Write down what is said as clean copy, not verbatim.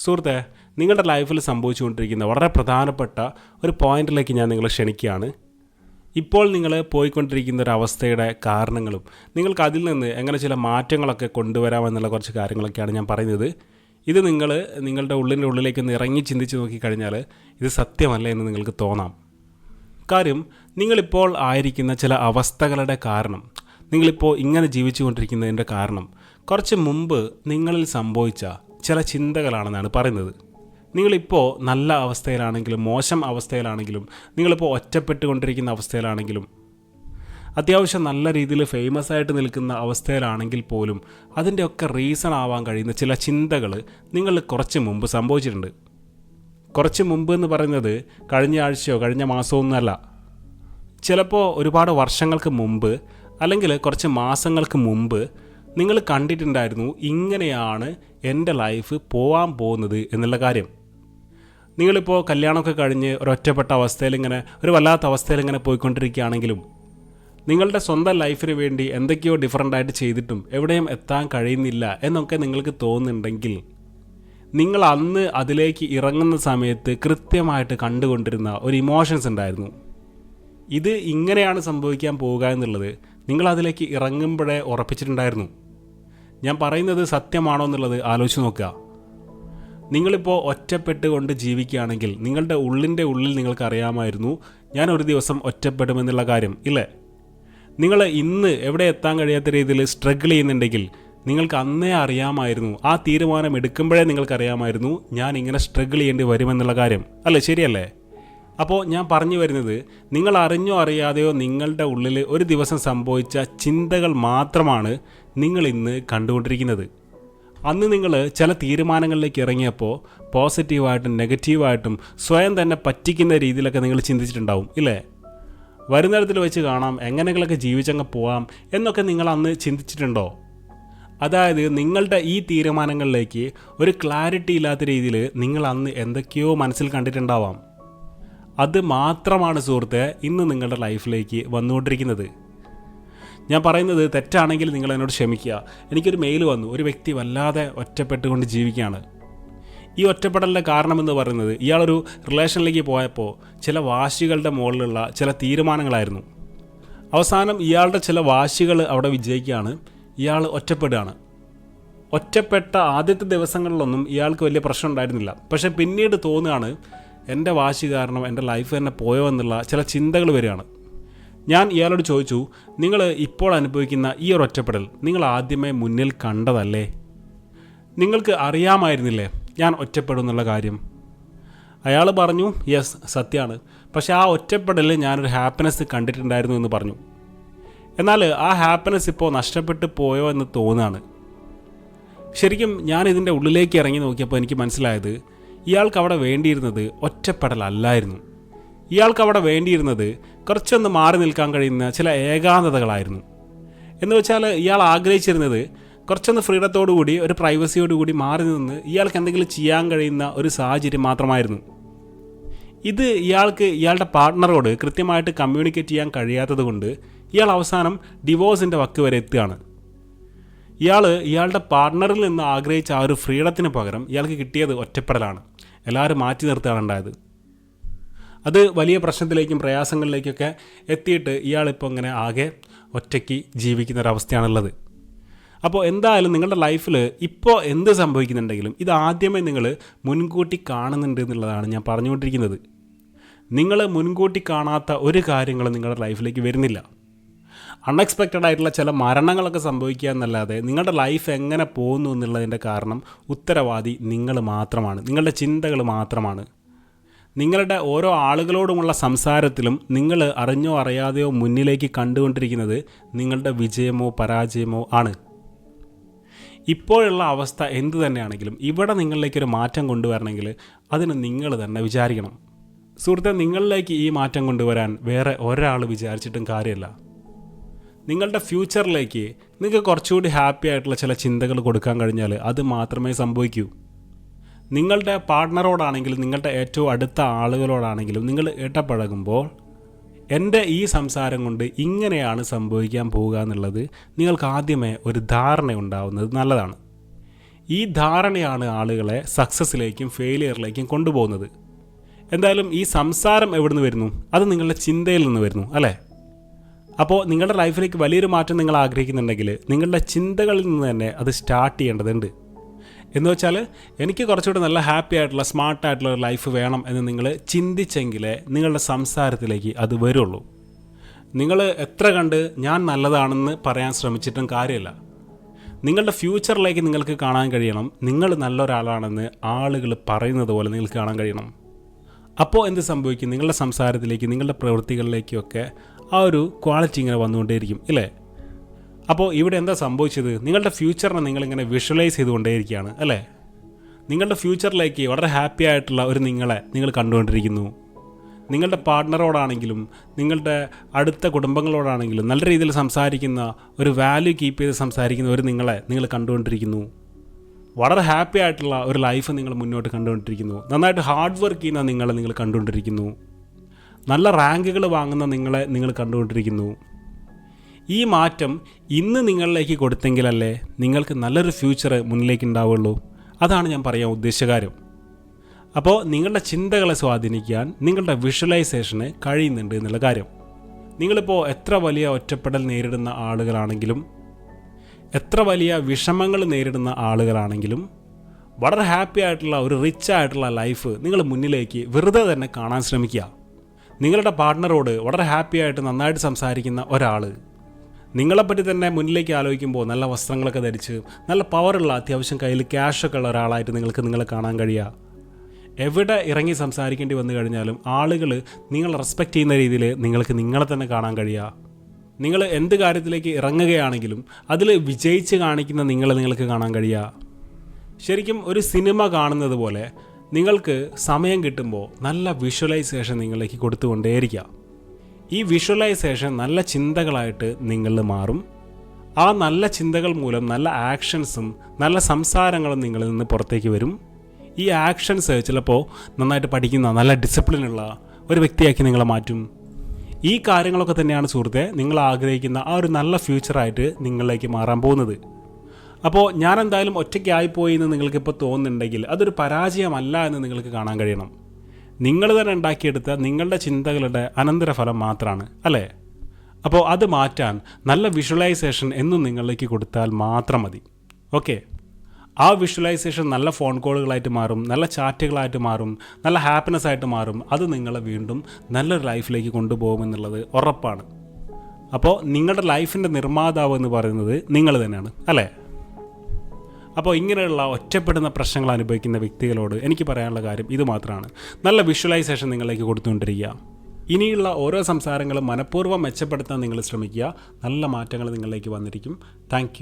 സുഹൃത്തെ, നിങ്ങളുടെ ലൈഫിൽ സംഭവിച്ചുകൊണ്ടിരിക്കുന്ന വളരെ പ്രധാനപ്പെട്ട ഒരു പോയിന്റിലേക്ക് ഞാൻ നിങ്ങളെ ക്ഷണിക്കുകയാണ്. ഇപ്പോൾ നിങ്ങൾ പോയിക്കൊണ്ടിരിക്കുന്ന ഒരു അവസ്ഥയുടെ കാരണങ്ങളും നിങ്ങൾക്ക് അതിൽ നിന്ന് എങ്ങനെ ചില മാറ്റങ്ങളൊക്കെ കൊണ്ടുവരാമെന്നുള്ള കുറച്ച് കാര്യങ്ങളൊക്കെയാണ് ഞാൻ പറയുന്നത്. ഇത് നിങ്ങളുടെ ഉള്ളിലേക്ക് ഒന്ന് ഇറങ്ങി ചിന്തിച്ച് നോക്കിക്കഴിഞ്ഞാൽ ഇത് സത്യമല്ല എന്ന് നിങ്ങൾക്ക് തോന്നാം. കാര്യം, നിങ്ങളിപ്പോൾ ആയിരിക്കുന്ന ചില അവസ്ഥകളുടെ കാരണം, നിങ്ങളിപ്പോൾ ഇങ്ങനെ ജീവിച്ചു കൊണ്ടിരിക്കുന്നതിൻ്റെ കാരണം കുറച്ച് മുമ്പ് നിങ്ങളിൽ സംഭവിച്ച ചില ചിന്തകളാണെന്നാണ് പറയുന്നത്. നിങ്ങളിപ്പോൾ നല്ല അവസ്ഥയിലാണെങ്കിലും മോശം അവസ്ഥയിലാണെങ്കിലും, നിങ്ങളിപ്പോൾ ഒറ്റപ്പെട്ടുകൊണ്ടിരിക്കുന്ന അവസ്ഥയിലാണെങ്കിലും, അത്യാവശ്യം നല്ല രീതിയിൽ ഫേമസ് ആയിട്ട് നിൽക്കുന്ന അവസ്ഥയിലാണെങ്കിൽ പോലും അതിൻ്റെയൊക്കെ റീസൺ ആവാൻ കഴിയുന്ന ചില ചിന്തകൾ നിങ്ങൾ കുറച്ച് മുമ്പ് സംഭവിച്ചിട്ടുണ്ട്. കുറച്ച് മുമ്പ് എന്ന് പറയുന്നത് കഴിഞ്ഞ ആഴ്ചയോ കഴിഞ്ഞ മാസമോ ഒന്നുമല്ല. ചിലപ്പോൾ ഒരുപാട് വർഷങ്ങൾക്ക് മുമ്പ് അല്ലെങ്കിൽ കുറച്ച് മാസങ്ങൾക്ക് മുമ്പ് നിങ്ങൾ കണ്ടിട്ടുണ്ടായിരുന്നു ഇങ്ങനെയാണ് എൻ്റെ ലൈഫ് പോകാൻ പോകുന്നത് എന്നുള്ള കാര്യം. നിങ്ങളിപ്പോൾ കല്യാണമൊക്കെ കഴിഞ്ഞ് ഒരൊറ്റപ്പെട്ട അവസ്ഥയിൽ ഇങ്ങനെ ഒരു വല്ലാത്ത അവസ്ഥയിൽ ഇങ്ങനെ പോയിക്കൊണ്ടിരിക്കുകയാണെങ്കിലും നിങ്ങളുടെ സ്വന്തം ലൈഫിന് വേണ്ടി എന്തൊക്കെയോ ഡിഫറൻ്റായിട്ട് ചെയ്തിട്ടും എവിടെയും എത്താൻ കഴിയുന്നില്ല എന്നൊക്കെ നിങ്ങൾക്ക് തോന്നുന്നുണ്ടെങ്കിൽ, നിങ്ങൾ അന്ന് അതിലേക്ക് ഇറങ്ങുന്ന സമയത്ത് കൃത്യമായിട്ട് കണ്ടുകൊണ്ടിരുന്ന ഒരു ഇമോഷൻസ് ഉണ്ടായിരുന്നു. ഇത് ഇങ്ങനെയാണ് സംഭവിക്കാൻ പോവുക എന്നുള്ളത് നിങ്ങൾ അതിലേക്ക് ഇറങ്ങുമ്പോഴേ ഉറപ്പിച്ചിട്ടുണ്ടായിരുന്നു. ഞാൻ പറയുന്നത് സത്യമാണോ എന്നുള്ളത് ആലോചിച്ച് നോക്കുക. നിങ്ങളിപ്പോൾ ഒറ്റപ്പെട്ടുകൊണ്ട് ജീവിക്കുകയാണെങ്കിൽ നിങ്ങളുടെ ഉള്ളിൽ നിങ്ങൾക്കറിയാമായിരുന്നു ഞാൻ ഒരു ദിവസം ഒറ്റപ്പെടുമെന്നുള്ള കാര്യം, ഇല്ലേ? നിങ്ങൾ ഇന്ന് എവിടെ എത്താൻ കഴിയാത്ത രീതിയിൽ സ്ട്രഗിൾ ചെയ്യുന്നുണ്ടെങ്കിൽ നിങ്ങൾക്ക് അന്നേ അറിയാമായിരുന്നു, ആ തീരുമാനം എടുക്കുമ്പോഴേ നിങ്ങൾക്കറിയാമായിരുന്നു ഞാൻ ഇങ്ങനെ സ്ട്രഗിൾ ചെയ്യേണ്ടി വരുമെന്നുള്ള കാര്യം, അല്ലേ? ശരിയല്ലേ? അപ്പോൾ ഞാൻ പറഞ്ഞു വരുന്നത്, നിങ്ങൾ അറിഞ്ഞോ അറിയാതെയോ നിങ്ങളുടെ ഉള്ളിൽ ഒരു ദിവസം സംഭവിച്ച ചിന്തകൾ മാത്രമാണ് നിങ്ങൾ ഇന്ന് കണ്ടുകൊണ്ടിരിക്കുന്നത്. അന്ന് നിങ്ങൾ ചില തീരുമാനങ്ങളിലേക്ക് ഇറങ്ങിയപ്പോൾ പോസിറ്റീവായിട്ടും നെഗറ്റീവായിട്ടും സ്വയം തന്നെ പറ്റിക്കുന്ന രീതിയിലൊക്കെ നിങ്ങൾ ചിന്തിച്ചിട്ടുണ്ടാവും, ഇല്ലേ? വരുന്നിടത്തിൽ വെച്ച് കാണാം, എങ്ങനെയൊക്കെ ജീവിച്ചങ്ങ് പോവാം എന്നൊക്കെ നിങ്ങൾ അന്ന് ചിന്തിച്ചിട്ടുണ്ടോ? അതായത് നിങ്ങളുടെ ഈ തീരുമാനങ്ങളിലേക്ക് ഒരു ക്ലാരിറ്റി ഇല്ലാത്ത രീതിയിൽ നിങ്ങൾ അന്ന് എന്തൊക്കെയോ മനസ്സിൽ കണ്ടിട്ടുണ്ടാവാം. അത് മാത്രമാണ് സുഹൃത്തെ ഇന്ന് നിങ്ങളുടെ ലൈഫിലേക്ക് വന്നുകൊണ്ടിരിക്കുന്നത്. ഞാൻ പറയുന്നത് തെറ്റാണെങ്കിൽ നിങ്ങൾ എന്നോട് ക്ഷമിക്കുക. എനിക്കൊരു മെയിൽ വന്നു, ഒരു വ്യക്തി വല്ലാതെ ഒറ്റപ്പെട്ടുകൊണ്ട് ജീവിക്കുകയാണ്. ഈ ഒറ്റപ്പെടലിൻ്റെ കാരണമെന്ന് പറയുന്നത് ഇയാളൊരു റിലേഷനിലേക്ക് പോയപ്പോൾ ചില വാശികളുടെ മുകളിലുള്ള ചില തീരുമാനങ്ങളായിരുന്നു. അവസാനം ഇയാളുടെ ചില വാശികൾ അവിടെ വിജയിക്കുകയാണ്, ഇയാൾ ഒറ്റപ്പെടുകയാണ്. ഒറ്റപ്പെട്ട ആദ്യത്തെ ദിവസങ്ങളിലൊന്നും ഇയാൾക്ക് വലിയ പ്രശ്നം ഉണ്ടായിരുന്നില്ല. പക്ഷേ പിന്നീട് തോന്നുകയാണ് എൻ്റെ വാശി കാരണം എൻ്റെ ലൈഫ് തന്നെ പോയോ എന്നുള്ള ചില ചിന്തകൾ വരികയാണ്. ഞാൻ ഇയാളോട് ചോദിച്ചു, നിങ്ങൾ ഇപ്പോൾ അനുഭവിക്കുന്ന ഈ ഒരു ഒറ്റപ്പെടൽ നിങ്ങൾ ആദ്യമേ മുന്നിൽ കണ്ടതല്ലേ? നിങ്ങൾക്ക് അറിയാമായിരുന്നില്ലേ ഞാൻ ഒറ്റപ്പെടും എന്നുള്ള കാര്യം? അയാൾ പറഞ്ഞു, യെസ്, സത്യമാണ്. പക്ഷേ ആ ഒറ്റപ്പെടലിൽ ഞാനൊരു ഹാപ്പിനെസ് കണ്ടിട്ടുണ്ടായിരുന്നു എന്ന് പറഞ്ഞു. എന്നാൽ ആ ഹാപ്പിനെസ് ഇപ്പോൾ നഷ്ടപ്പെട്ടു പോയോ എന്ന് തോന്നുകയാണ്. ശരിക്കും ഞാൻ ഇതിൻ്റെ ഉള്ളിലേക്ക് ഇറങ്ങി നോക്കിയപ്പോൾ എനിക്ക് മനസ്സിലായത്, ഇയാൾക്ക് അവിടെ വേണ്ടിയിരുന്നത് ഒറ്റപ്പെടലല്ലായിരുന്നു. ഇയാൾക്ക് അവിടെ വേണ്ടിയിരുന്നത് കുറച്ചൊന്ന് മാറി നിൽക്കാൻ കഴിയുന്ന ചില ഏകാന്തതകളായിരുന്നു. എന്ന് വെച്ചാൽ ഇയാൾ ആഗ്രഹിച്ചിരുന്നത് കുറച്ചൊന്ന് ഫ്രീഡത്തോടുകൂടി ഒരു പ്രൈവസിയോടുകൂടി മാറി നിന്ന് ഇയാൾക്ക് എന്തെങ്കിലും ചെയ്യാൻ കഴിയുന്ന ഒരു സാഹചര്യം മാത്രമായിരുന്നു. ഇത് ഇയാൾക്ക് ഇയാളുടെ പാർട്ട്ണറോട് കൃത്യമായിട്ട് കമ്മ്യൂണിക്കേറ്റ് ചെയ്യാൻ കഴിയാത്തത് കൊണ്ട് ഇയാൾ അവസാനം ഡിവോഴ്സിൻ്റെ വക്ക് വരെ എത്തുകയാണ്. ഇയാളുടെ പാർട്ട്ണറിൽ നിന്ന് ആഗ്രഹിച്ച ആ ഒരു ഫ്രീഡത്തിന് പകരം ഇയാൾക്ക് കിട്ടിയത് ഒറ്റപ്പെടലാണ്. എല്ലാവരും മാറ്റി നിർത്തുകയാണ് ഉണ്ടായത്. അത് വലിയ പ്രശ്നത്തിലേക്കും പ്രയാസങ്ങളിലേക്കൊക്കെ എത്തിയിട്ട് ഇയാളിപ്പോൾ ഇങ്ങനെ ആകെ ഒറ്റയ്ക്ക് ജീവിക്കുന്നൊരവസ്ഥയാണുള്ളത്. അപ്പോൾ എന്തായാലും നിങ്ങളുടെ ലൈഫിൽ ഇപ്പോൾ എന്ത് സംഭവിക്കുന്നുണ്ടെങ്കിലും ഇത് ആദ്യമേ നിങ്ങൾ മുൻകൂട്ടി കാണുന്നുണ്ട് എന്നുള്ളതാണ് ഞാൻ പറഞ്ഞുകൊണ്ടിരിക്കുന്നത്. നിങ്ങൾ മുൻകൂട്ടി കാണാത്ത ഒരു കാര്യങ്ങളും നിങ്ങളുടെ ലൈഫിലേക്ക് വരുന്നില്ല. അൺഎക്സ്പെക്റ്റഡ് ആയിട്ടുള്ള ചില മരണങ്ങളൊക്കെ സംഭവിക്കുക എന്നല്ലാതെ നിങ്ങളുടെ ലൈഫ് എങ്ങനെ പോകുന്നു എന്നുള്ളതിൻ്റെ കാരണം ഉത്തരവാദി നിങ്ങൾ മാത്രമാണ്, നിങ്ങളുടെ ചിന്തകൾ മാത്രമാണ്. നിങ്ങളുടെ ഓരോ ആളുകളോടുമുള്ള സംസാരത്തിലും നിങ്ങൾ അറിഞ്ഞോ അറിയാതെയോ മുന്നിലേക്ക് കണ്ടുകൊണ്ടിരിക്കുന്നത് നിങ്ങളുടെ വിജയമോ പരാജയമോ ആണ്. ഇപ്പോഴുള്ള അവസ്ഥ എന്തു തന്നെയാണെങ്കിലും ഇവിടെ നിങ്ങളിലേക്കൊരു മാറ്റം കൊണ്ടുവരണമെങ്കിൽ അതിന് നിങ്ങൾ തന്നെ വിചാരിക്കണം. സുഹൃത്തെ, നിങ്ങളിലേക്ക് ഈ മാറ്റം കൊണ്ടുവരാൻ വേറെ ഒരാൾ വിചാരിച്ചിട്ടും കാര്യമില്ല. നിങ്ങളുടെ ഫ്യൂച്ചറിലേക്ക് നിങ്ങൾക്ക് കുറച്ചുകൂടി ഹാപ്പി ആയിട്ടുള്ള ചില ചിന്തകൾ കൊടുക്കാൻ കഴിഞ്ഞാൽ അത് മാത്രമേ സംഭവിക്കൂ. നിങ്ങളുടെ പാർട്ട്ണറോടാണെങ്കിലും നിങ്ങളുടെ ഏറ്റവും അടുത്ത ആളുകളോടാണെങ്കിലും നിങ്ങൾ ഇടപഴകുമ്പോൾ എൻ്റെ ഈ സംസാരം കൊണ്ട് ഇങ്ങനെയാണ് സംഭവിക്കാൻ പോവുക എന്നുള്ളത് നിങ്ങൾക്ക് ആദ്യമേ ഒരു ധാരണ ഉണ്ടാവുന്നത് നല്ലതാണ്. ഈ ധാരണയാണ് ആളുകളെ സക്സസ്സിലേക്കും ഫെയിലിയറിലേക്കും കൊണ്ടുപോകുന്നത്. എന്തായാലും ഈ സംസാരം എവിടെ നിന്ന് വരുന്നു? അത് നിങ്ങളുടെ ചിന്തയിൽ നിന്ന് വരുന്നു, അല്ലേ? അപ്പോൾ നിങ്ങളുടെ ലൈഫിലേക്ക് വലിയൊരു മാറ്റം നിങ്ങൾ ആഗ്രഹിക്കുന്നുണ്ടെങ്കിൽ നിങ്ങളുടെ ചിന്തകളിൽ നിന്ന് തന്നെ അത് സ്റ്റാർട്ട് ചെയ്യേണ്ടതുണ്ട്. എന്ന് വെച്ചാൽ എനിക്ക് കുറച്ചുകൂടി നല്ല ഹാപ്പി ആയിട്ടുള്ള സ്മാർട്ടായിട്ടുള്ള ഒരു ലൈഫ് വേണം എന്ന് നിങ്ങൾ ചിന്തിച്ചെങ്കിലേ നിങ്ങളുടെ സംസാരത്തിലേക്ക് അത് വരുള്ളൂ. നിങ്ങൾ എത്ര കണ്ട് ഞാൻ നല്ലതാണെന്ന് പറയാൻ ശ്രമിച്ചിട്ടും കാര്യമില്ല. നിങ്ങളുടെ ഫ്യൂച്ചറിലേക്ക് നിങ്ങൾക്ക് കാണാൻ കഴിയണം നിങ്ങൾ നല്ലൊരാളാണെന്ന് ആളുകൾ പറയുന്നത് പോലെ നിങ്ങൾക്ക് കാണാൻ കഴിയണം. അപ്പോൾ എന്ത് സംഭവിക്കും? നിങ്ങളുടെ സംസാരത്തിലേക്ക് നിങ്ങളുടെ പ്രവൃത്തികളിലേക്കൊക്കെ ആ ഒരു ക്വാളിറ്റി ഇങ്ങനെ വന്നുകൊണ്ടേയിരിക്കും, ഇല്ലേ? അപ്പോൾ ഇവിടെ എന്താ സംഭവിച്ചത്? നിങ്ങളുടെ ഫ്യൂച്ചറിനെ നിങ്ങളിങ്ങനെ വിഷ്വലൈസ് ചെയ്തുകൊണ്ടേയിരിക്കുകയാണ്, അല്ലേ? നിങ്ങളുടെ ഫ്യൂച്ചറിലേക്ക് വളരെ ഹാപ്പി ആയിട്ടുള്ള ഒരു നിങ്ങളെ നിങ്ങൾ കണ്ടുകൊണ്ടിരിക്കുന്നു. നിങ്ങളുടെ പാർട്ട്ണറോടാണെങ്കിലും നിങ്ങളുടെ അടുത്ത കുടുംബങ്ങളോടാണെങ്കിലും നല്ല രീതിയിൽ സംസാരിക്കുന്ന, ഒരു വാല്യൂ കീപ്പ് ചെയ്ത് സംസാരിക്കുന്ന ഒരു നിങ്ങളെ നിങ്ങൾ കണ്ടുകൊണ്ടിരിക്കുന്നു. വളരെ ഹാപ്പി ആയിട്ടുള്ള ഒരു ലൈഫ് നിങ്ങൾ മുന്നോട്ട് കണ്ടുകൊണ്ടിരിക്കുന്നു. നന്നായിട്ട് ഹാർഡ് വർക്ക് ചെയ്യുന്ന നിങ്ങളെ നിങ്ങൾ കണ്ടുകൊണ്ടിരിക്കുന്നു. നല്ല റാങ്കുകൾ വാങ്ങുന്ന നിങ്ങളെ നിങ്ങൾ കണ്ടുകൊണ്ടിരിക്കുന്നു. ഈ മാറ്റം ഇന്ന് നിങ്ങളിലേക്ക് കൊടുത്തെങ്കിലല്ലേ നിങ്ങൾക്ക് നല്ലൊരു ഫ്യൂച്ചർ മുന്നിലേക്ക് ഉണ്ടാവുള്ളൂ. അതാണ് ഞാൻ പറയാൻ ഉദ്ദേശിച്ച കാര്യം. അപ്പോൾ നിങ്ങളുടെ ചിന്തകളെ സ്വാധീനിക്കാൻ നിങ്ങളുടെ വിഷ്വലൈസേഷന് കഴിയുന്നുണ്ട് എന്നുള്ള കാര്യം. നിങ്ങളിപ്പോൾ എത്ര വലിയ ഒറ്റപ്പെടൽ നേരിടുന്ന ആളുകളാണെങ്കിലും, എത്ര വലിയ വിഷമങ്ങൾ നേരിടുന്ന ആളുകളാണെങ്കിലും, വളരെ ഹാപ്പി ആയിട്ടുള്ള ഒരു റിച്ച് ആയിട്ടുള്ള ലൈഫ് നിങ്ങൾ മുന്നിലേക്ക് വെറുതെ തന്നെ കാണാൻ ശ്രമിക്കുക. നിങ്ങളുടെ പാർട്ട്ണറോട് വളരെ ഹാപ്പി ആയിട്ട് നന്നായിട്ട് സംസാരിക്കുന്ന ഒരാൾ നിങ്ങളെപ്പറ്റി തന്നെ മുന്നിലേക്ക് ആലോചിക്കുമ്പോൾ നല്ല വസ്ത്രങ്ങളൊക്കെ ധരിച്ച് നല്ല പവറുള്ള, അത്യാവശ്യം കയ്യിൽ ക്യാഷൊക്കെ ഉള്ള ഒരാളായിട്ട് നിങ്ങളെ കാണാൻ കഴിയുക. എവിടെ ഇറങ്ങി സംസാരിക്കേണ്ടി വന്നു കഴിഞ്ഞാലും ആളുകൾ നിങ്ങൾ റെസ്പെക്റ്റ് ചെയ്യുന്ന രീതിയിൽ നിങ്ങളെ തന്നെ കാണാൻ കഴിയുക. നിങ്ങൾ എന്ത് കാര്യത്തിലേക്ക് ഇറങ്ങുകയാണെങ്കിലും അതിൽ വിജയിച്ച് കാണിക്കുന്ന നിങ്ങൾക്ക് കാണാൻ കഴിയുക. ശരിക്കും ഒരു സിനിമ കാണുന്നത് പോലെ നിങ്ങൾക്ക് സമയം കിട്ടുമ്പോൾ നല്ല വിഷ്വലൈസേഷൻ നിങ്ങളിലേക്ക് കൊടുത്തുകൊണ്ടേയിരിക്കുക. ഈ വിഷ്വലൈസേഷൻ നല്ല ചിന്തകളായിട്ട് നിങ്ങളിൽ മാറും. ആ നല്ല ചിന്തകൾ മൂലം നല്ല ആക്ഷൻസും നല്ല സംസാരങ്ങളും നിങ്ങളിൽ നിന്ന് പുറത്തേക്ക് വരും. ഈ ആക്ഷൻസ് ചിലപ്പോൾ നന്നായിട്ട് പഠിക്കുന്ന, നല്ല ഡിസിപ്ലിനുള്ള ഒരു വ്യക്തിയാക്കി നിങ്ങളെ മാറ്റും. ഈ കാര്യങ്ങളൊക്കെ തന്നെയാണ് സുഹൃത്തെ നിങ്ങൾ ആഗ്രഹിക്കുന്ന ആ ഒരു നല്ല ഫ്യൂച്ചറായിട്ട് നിങ്ങളിലേക്ക് മാറാൻ പോകുന്നത്. അപ്പോൾ ഞാൻ എന്തായാലും ഒറ്റയ്ക്കായിപ്പോയി എന്ന് നിങ്ങൾക്കിപ്പോൾ തോന്നുന്നുണ്ടെങ്കിൽ അതൊരു പരാജയമല്ല എന്ന് നിങ്ങൾക്ക് കാണാൻ കഴിയണം. നിങ്ങൾ തന്നെ ഉണ്ടാക്കിയെടുത്ത നിങ്ങളുടെ ചിന്തകളുടെ അനന്തരഫലം മാത്രമാണ്, അല്ലേ? അപ്പോൾ അത് മാറ്റാൻ നല്ല വിഷ്വലൈസേഷൻ എന്നും നിങ്ങളിലേക്ക് കൊടുത്താൽ മാത്രം മതി. ഓക്കെ, ആ വിഷ്വലൈസേഷൻ നല്ല ഫോൺ കോളുകളായിട്ട് മാറും, നല്ല ചാറ്റുകളായിട്ട് മാറും, നല്ല ഹാപ്പിനെസ് ആയിട്ട് മാറും. അത് നിങ്ങളെ വീണ്ടും നല്ലൊരു ലൈഫിലേക്ക് കൊണ്ടുപോകുമെന്നുള്ളത് ഉറപ്പാണ്. അപ്പോൾ നിങ്ങളുടെ ലൈഫിൻ്റെ നിർമ്മാതാവ് എന്ന് പറയുന്നത് നിങ്ങൾ തന്നെയാണ്, അല്ലേ? അപ്പോൾ ഇങ്ങനെയുള്ള ഒറ്റപ്പെടുന്ന പ്രശ്നങ്ങൾ അനുഭവിക്കുന്ന വ്യക്തികളോട് എനിക്ക് പറയാനുള്ള കാര്യം ഇത് മാത്രമാണ്. നല്ല വിഷ്വലൈസേഷൻ നിങ്ങളിലേക്ക് കൊടുത്തുകൊണ്ടിരിക്കുക. ഇനിയുള്ള ഓരോ സംസാരങ്ങളും മനഃപൂർവ്വം മെച്ചപ്പെടുത്താൻ നിങ്ങൾ ശ്രമിക്കുക. നല്ല മാറ്റങ്ങൾ നിങ്ങളിലേക്ക് വന്നിരിക്കും. താങ്ക്